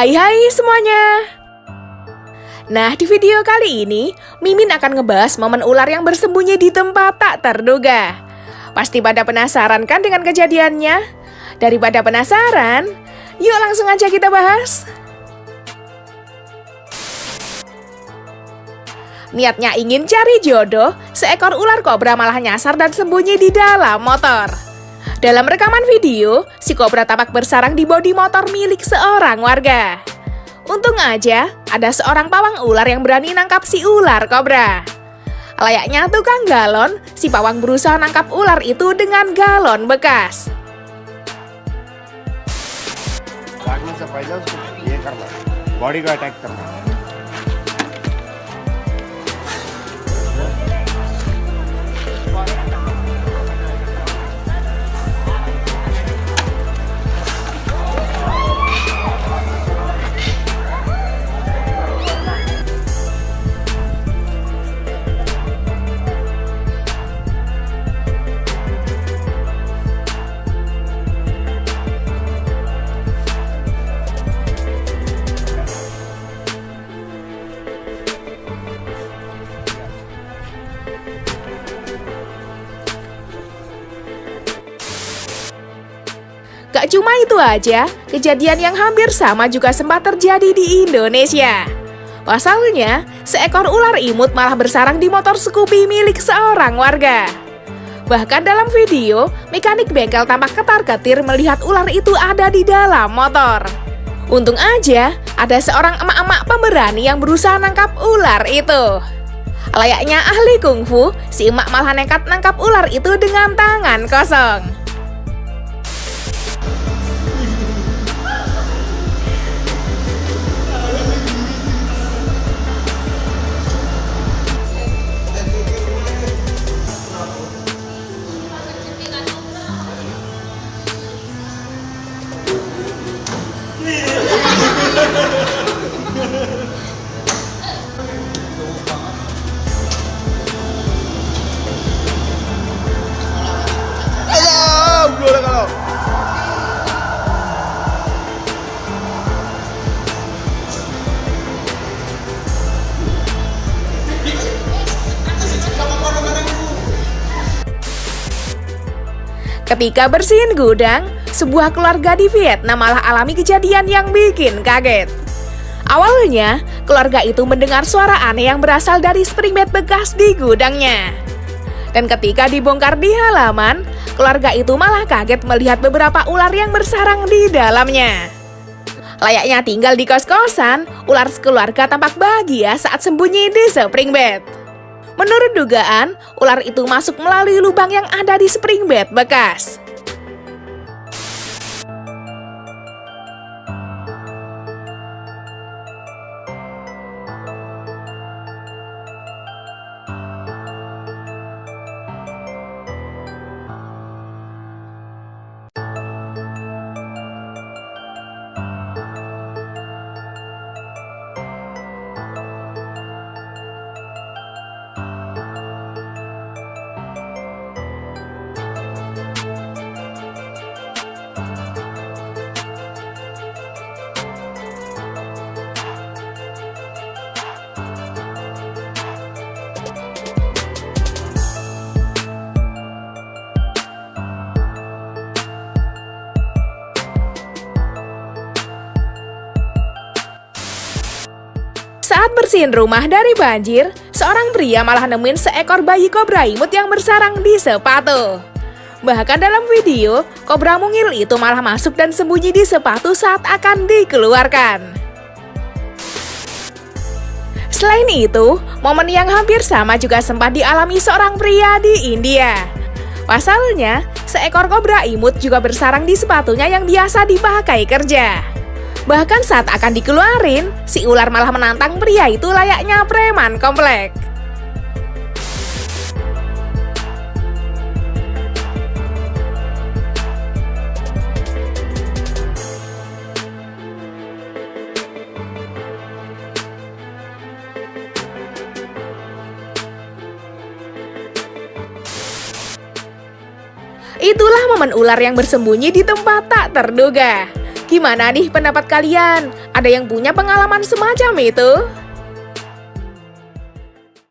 Hai semuanya. Nah, di video kali ini Mimin akan ngebahas momen ular yang bersembunyi di tempat tak terduga. Pasti pada penasaran kan dengan kejadiannya? Daripada penasaran, yuk langsung aja kita bahas. Niatnya ingin cari jodoh, seekor ular kobra malah nyasar dan sembunyi di dalam motor. Dalam rekaman video, si kobra tampak bersarang di bodi motor milik seorang warga. Untung aja, ada seorang pawang ular yang berani nangkap si ular kobra. Layaknya tukang galon, si pawang berusaha nangkap ular itu dengan galon bekas. भागने से पहले उसको ये करना, बॉडी को अटैक करना। Gak cuma itu aja, kejadian yang hampir sama juga sempat terjadi di Indonesia. Pasalnya, seekor ular imut malah bersarang di motor Scoopy milik seorang warga. Bahkan dalam video, mekanik bengkel tampak ketar-ketir melihat ular itu ada di dalam motor. Untung aja, ada seorang emak-emak pemberani yang berusaha nangkap ular itu. Layaknya ahli kungfu, si emak malah nekat nangkap ular itu dengan tangan kosong. Ketika bersihin gudang, sebuah keluarga di Vietnam malah alami kejadian yang bikin kaget. Awalnya, keluarga itu mendengar suara aneh yang berasal dari spring bed bekas di gudangnya. Dan ketika dibongkar di halaman, keluarga itu malah kaget melihat beberapa ular yang bersarang di dalamnya. Layaknya tinggal di kos-kosan, ular sekeluarga tampak bahagia saat sembunyi di spring bed. Menurut dugaan, ular itu masuk melalui lubang yang ada di spring bed bekas. Saat bersihin rumah dari banjir, seorang pria malah nemuin seekor bayi kobra imut yang bersarang di sepatu. Bahkan dalam video, kobra mungil itu malah masuk dan sembunyi di sepatu saat akan dikeluarkan. Selain itu, momen yang hampir sama juga sempat dialami seorang pria di India. Pasalnya, seekor kobra imut juga bersarang di sepatunya yang biasa dipakai kerja. Bahkan saat akan dikeluarin, si ular malah menantang pria itu layaknya preman komplek. Itulah momen ular yang bersembunyi di tempat tak terduga. Gimana nih pendapat kalian? Ada yang punya pengalaman semacam itu?